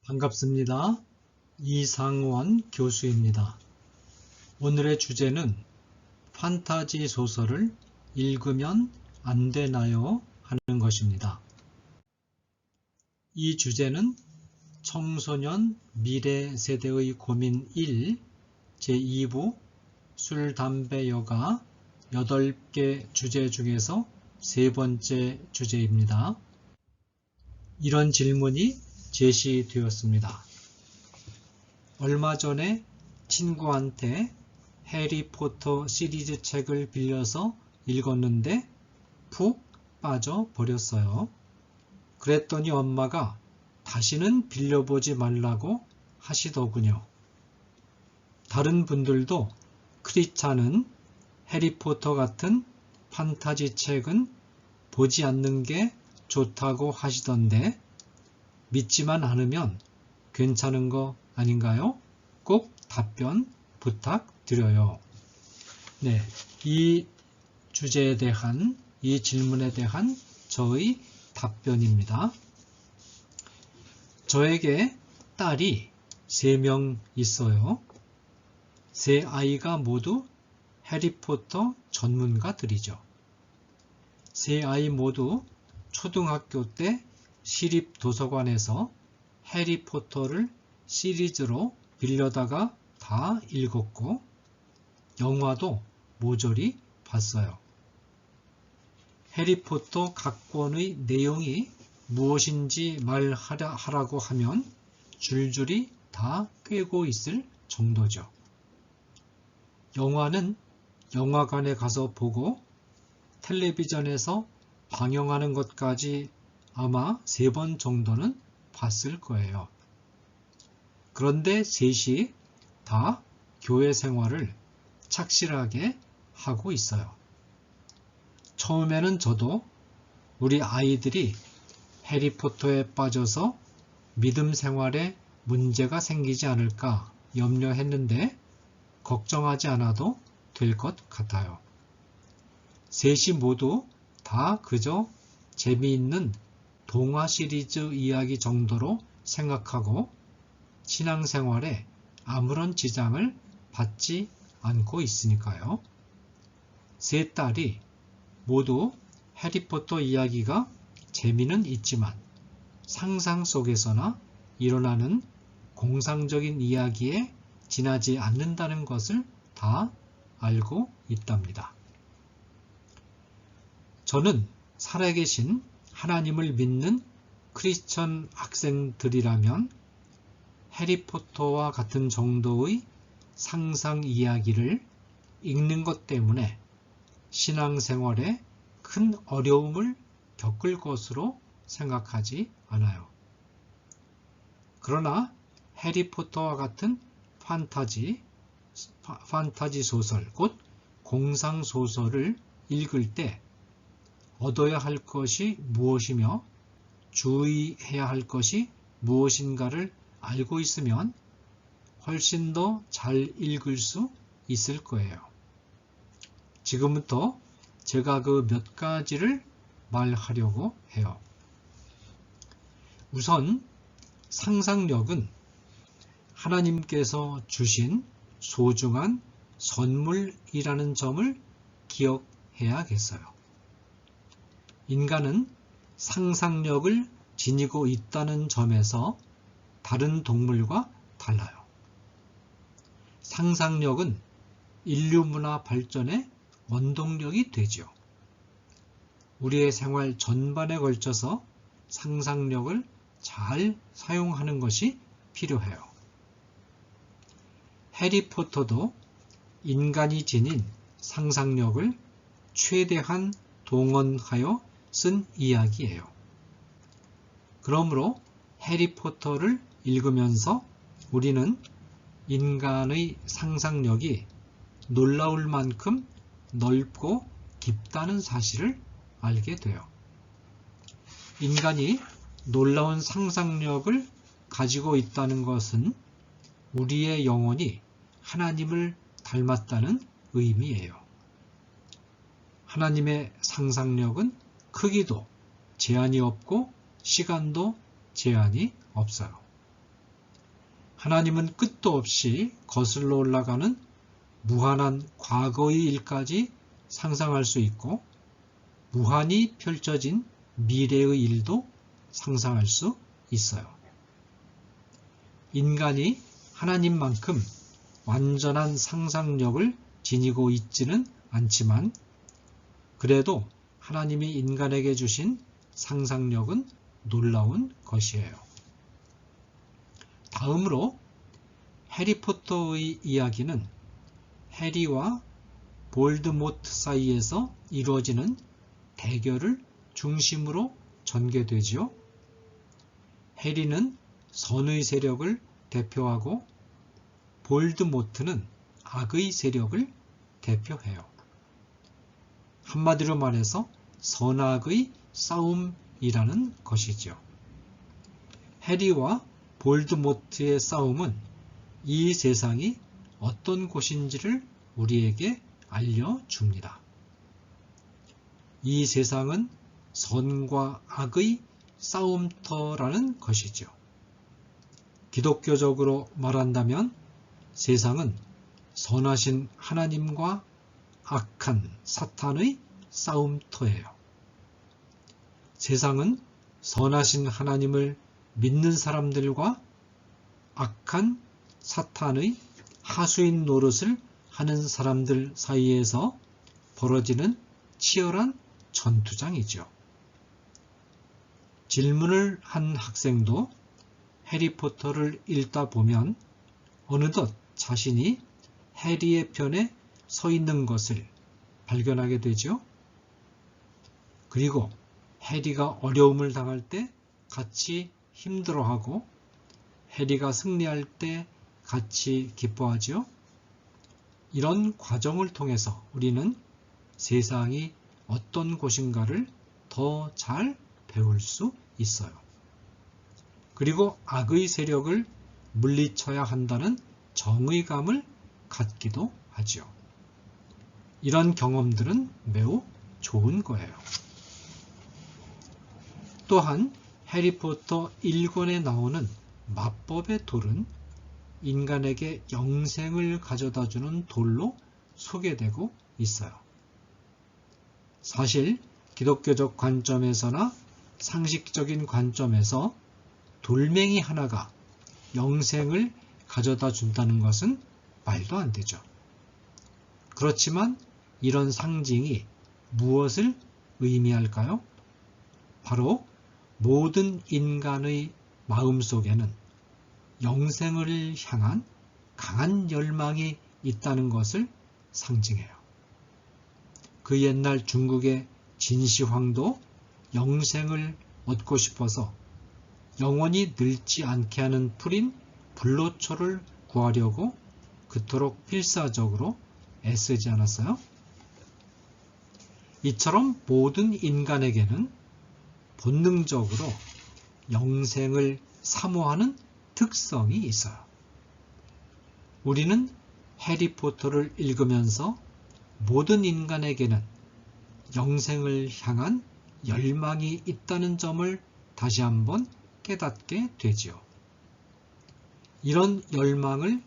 반갑습니다. 이상원 교수입니다. 오늘의 주제는 판타지 소설을 읽으면 안 되나요? 하는 것입니다. 이 주제는 청소년 미래 세대의 고민 1 제2부 술, 담배, 여가 8개 주제 중에서 세 번째 주제입니다. 이런 질문이 제시되었습니다. 얼마 전에 친구한테 해리포터 시리즈 책을 빌려서 읽었는데 푹 빠져버렸어요. 그랬더니 엄마가 다시는 빌려보지 말라고 하시더군요. 다른 분들도 크리스찬은 해리포터 같은 판타지 책은 보지 않는 게 좋다고 하시던데 믿지만 않으면 괜찮은 거 아닌가요? 꼭 답변 부탁드려요. 네, 이 주제에 대한, 이 질문에 대한 저의 답변입니다. 저에게 딸이 3명 있어요. 3아이가 모두 해리포터 전문가들이죠. 3아이 모두 초등학교 때 시립도서관에서 해리포터를 시리즈로 빌려다가 다 읽었고 영화도 모조리 봤어요. 해리포터 각 권의 내용이 무엇인지 말하라고 하면 줄줄이 다 꿰고 있을 정도죠. 영화는 영화관에 가서 보고 텔레비전에서 방영하는 것까지 아마 3번 정도는 봤을 거예요. 그런데 셋이 다 교회 생활을 착실하게 하고 있어요. 처음에는 저도 우리 아이들이 해리포터에 빠져서 믿음 생활에 문제가 생기지 않을까 염려했는데 걱정하지 않아도 될 것 같아요. 셋이 모두 다 그저 재미있는 동화 시리즈 이야기 정도로 생각하고 신앙생활에 아무런 지장을 받지 않고 있으니까요. 3딸이 모두 해리포터 이야기가 재미는 있지만 상상 속에서나 일어나는 공상적인 이야기에 지나지 않는다는 것을 다 알고 있답니다. 저는 살아계신 하나님을 믿는 크리스천 학생들이라면 해리포터와 같은 정도의 상상 이야기를 읽는 것 때문에 신앙생활에 큰 어려움을 겪을 것으로 생각하지 않아요. 그러나 해리포터와 같은 판타지 소설, 곧 공상소설을 읽을 때 얻어야 할 것이 무엇이며 주의해야 할 것이 무엇인가를 알고 있으면 훨씬 더 잘 읽을 수 있을 거예요. 지금부터 제가 그 몇 가지를 말하려고 해요. 우선 상상력은 하나님께서 주신 소중한 선물이라는 점을 기억해야겠어요. 인간은 상상력을 지니고 있다는 점에서 다른 동물과 달라요. 상상력은 인류 문화 발전의 원동력이 되죠. 우리의 생활 전반에 걸쳐서 상상력을 잘 사용하는 것이 필요해요. 해리포터도 인간이 지닌 상상력을 최대한 동원하여 쓴 이야기예요. 그러므로 해리포터를 읽으면서 우리는 인간의 상상력이 놀라울 만큼 넓고 깊다는 사실을 알게 돼요. 인간이 놀라운 상상력을 가지고 있다는 것은 우리의 영혼이 하나님을 닮았다는 의미예요. 하나님의 상상력은 크기도 제한이 없고 시간도 제한이 없어요. 하나님은 끝도 없이 거슬러 올라가는 무한한 과거의 일까지 상상할 수 있고 무한히 펼쳐진 미래의 일도 상상할 수 있어요. 인간이 하나님만큼 완전한 상상력을 지니고 있지는 않지만 그래도 하나님이 인간에게 주신 상상력은 놀라운 것이에요. 다음으로 해리포터의 이야기는 해리와 볼드모트 사이에서 이루어지는 대결을 중심으로 전개되지요. 해리는 선의 세력을 대표하고 볼드모트는 악의 세력을 대표해요. 한마디로 말해서 선악의 싸움이라는 것이죠. 해리와 볼드모트의 싸움은 이 세상이 어떤 곳인지를 우리에게 알려줍니다. 이 세상은 선과 악의 싸움터라는 것이죠. 기독교적으로 말한다면 세상은 선하신 하나님과 악한 사탄의 싸움터예요. 세상은 선하신 하나님을 믿는 사람들과 악한 사탄의 하수인 노릇을 하는 사람들 사이에서 벌어지는 치열한 전투장이죠. 질문을 한 학생도 해리포터를 읽다 보면 어느덧 자신이 해리의 편에 서 있는 것을 발견하게 되죠. 그리고 해리가 어려움을 당할 때 같이 힘들어하고 해리가 승리할 때 같이 기뻐하죠. 이런 과정을 통해서 우리는 세상이 어떤 곳인가를 더 잘 배울 수 있어요. 그리고 악의 세력을 물리쳐야 한다는 정의감을 갖기도 하죠. 이런 경험들은 매우 좋은 거예요. 또한 해리포터 1권에 나오는 마법의 돌은 인간에게 영생을 가져다주는 돌로 소개되고 있어요. 사실 기독교적 관점에서나 상식적인 관점에서 돌멩이 하나가 영생을 가져다 준다는 것은 말도 안 되죠. 그렇지만 이런 상징이 무엇을 의미할까요? 바로 모든 인간의 마음속에는 영생을 향한 강한 열망이 있다는 것을 상징해요. 그 옛날 중국의 진시황도 영생을 얻고 싶어서 영원히 늙지 않게 하는 풀인 불로초를 구하려고 그토록 필사적으로 애쓰지 않았어요? 이처럼 모든 인간에게는 본능적으로 영생을 사모하는 특성이 있어요. 우리는 해리포터를 읽으면서 모든 인간에게는 영생을 향한 열망이 있다는 점을 다시 한번 깨닫게 되지요. 이런 열망을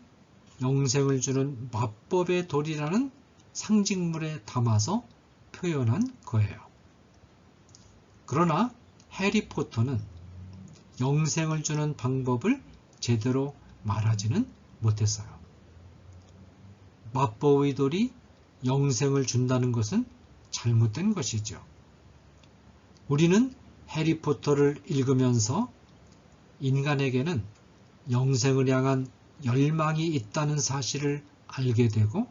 영생을 주는 마법의 돌이라는 상징물에 담아서 표현한 거예요. 그러나 해리포터는 영생을 주는 방법을 제대로 말하지는 못했어요. 마법의 돌이 영생을 준다는 것은 잘못된 것이죠. 우리는 해리포터를 읽으면서 인간에게는 영생을 향한 열망이 있다는 사실을 알게 되고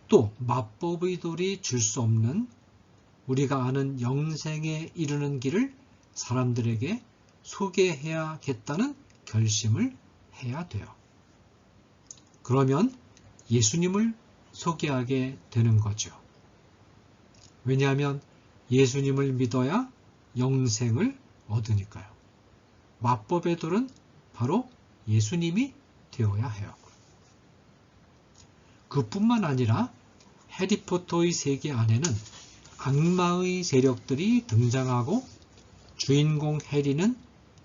또 마법의 돌이 줄 수 없는 우리가 아는 영생에 이르는 길을 사람들에게 소개해야겠다는 결심을 해야 돼요. 그러면 예수님을 소개하게 되는 거죠. 왜냐하면 예수님을 믿어야 영생을 얻으니까요. 마법의 돌은 바로 예수님이 되어야 해요. 그뿐만 아니라 해리포터의 세계 안에는 악마의 세력들이 등장하고 주인공 해리는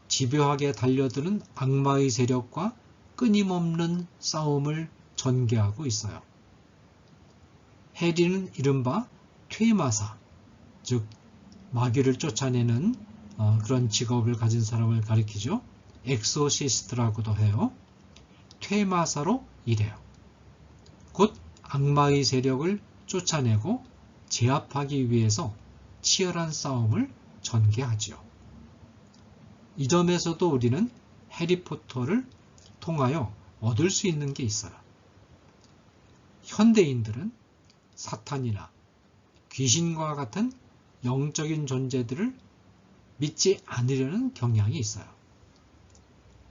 집요하게 달려드는 악마의 세력과 끊임없는 싸움을 전개하고 있어요. 해리는 이른바 퇴마사, 즉 마귀를 쫓아내는 그런 직업을 가진 사람을 가리키죠. 엑소시스트라고도 해요. 퇴마사로 일해요. 곧 악마의 세력을 쫓아내고 제압하기 위해서 치열한 싸움을 전개하지요. 이 점에서도 우리는 해리포터를 통하여 얻을 수 있는 게 있어요. 현대인들은 사탄이나 귀신과 같은 영적인 존재들을 믿지 않으려는 경향이 있어요.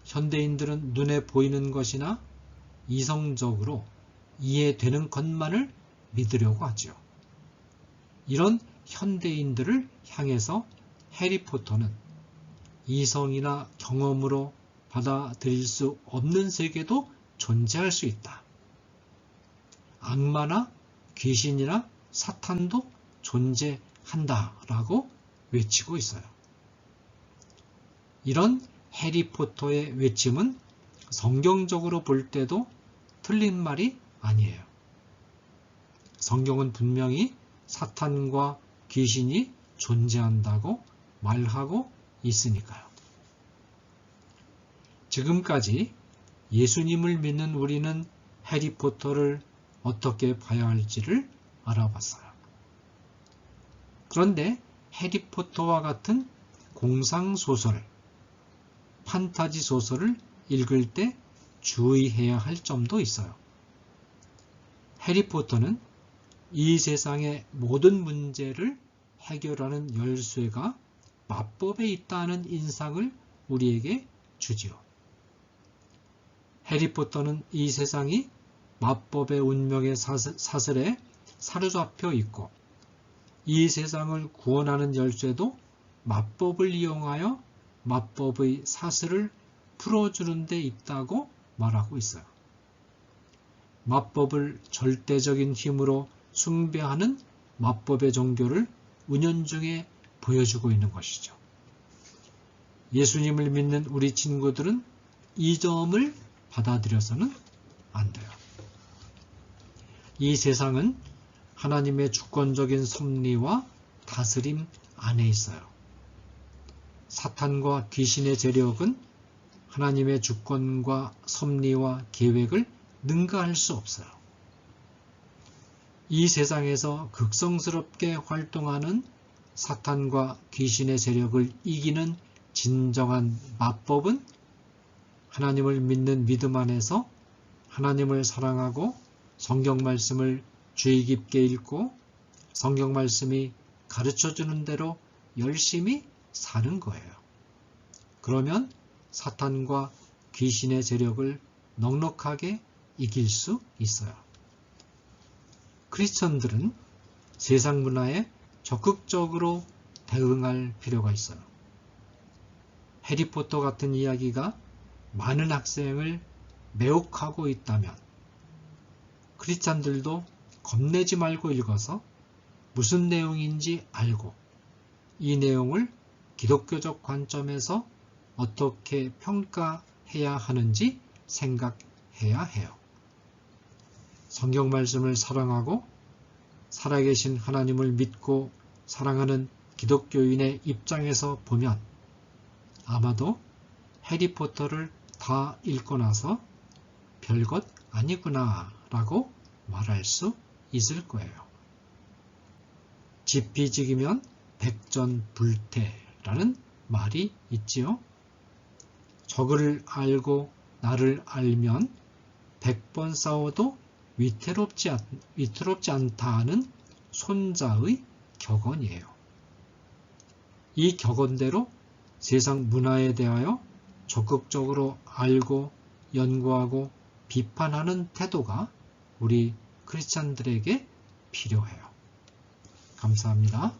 현대인들은 눈에 보이는 것이나 이성적으로 이해되는 것만을 믿으려고 하죠. 이런 현대인들을 향해서 해리포터는 이성이나 경험으로 받아들일 수 없는 세계도 존재할 수 있다. 악마나 귀신이나 사탄도 존재한다라고 외치고 있어요. 이런 해리포터의 외침은 성경적으로 볼 때도 틀린 말이 아니에요. 성경은 분명히 사탄과 귀신이 존재한다고 말하고 있으니까요. 지금까지 예수님을 믿는 우리는 해리포터를 어떻게 봐야 할지를 알아봤어요. 그런데 해리포터와 같은 공상소설, 판타지 소설을 읽을 때 주의해야 할 점도 있어요. 해리포터는 이 세상의 모든 문제를 해결하는 열쇠가 마법에 있다는 인상을 우리에게 주지요. 해리포터는 이 세상이 마법의 운명의 사슬에 사로잡혀 있고 이 세상을 구원하는 열쇠도 마법을 이용하여 마법의 사슬을 풀어주는 데 있다고 말하고 있어요. 마법을 절대적인 힘으로 숭배하는 마법의 종교를 은연중에 보여주고 있는 것이죠. 예수님을 믿는 우리 친구들은 이 점을 받아들여서는 안 돼요. 이 세상은 하나님의 주권적인 섭리와 다스림 안에 있어요. 사탄과 귀신의 세력은 하나님의 주권과 섭리와 계획을 능가할 수 없어요. 이 세상에서 극성스럽게 활동하는 사탄과 귀신의 세력을 이기는 진정한 마법은 하나님을 믿는 믿음 안에서 하나님을 사랑하고 성경 말씀을 주의 깊게 읽고 성경 말씀이 가르쳐주는 대로 열심히 사는 거예요. 그러면 사탄과 귀신의 세력을 넉넉하게 이길 수 있어요. 크리스천들은 세상 문화에 적극적으로 대응할 필요가 있어요. 해리포터 같은 이야기가 많은 학생을 매혹하고 있다면 크리스찬들도 겁내지 말고 읽어서 무슨 내용인지 알고 이 내용을 기독교적 관점에서 어떻게 평가해야 하는지 생각해야 해요. 성경 말씀을 사랑하고 살아계신 하나님을 믿고 사랑하는 기독교인의 입장에서 보면 아마도 해리포터를 다 읽고 나서 별것 아니구나 라고 말할 수 있을 거예요. 지피지기면 백전불태라는 말이 있지요. 적을 알고 나를 알면 100번 싸워도 위태롭지 않다는 손자의 격언이에요. 이 격언대로 세상 문화에 대하여 적극적으로 알고 연구하고 비판하는 태도가 우리 크리스찬들에게 필요해요. 감사합니다.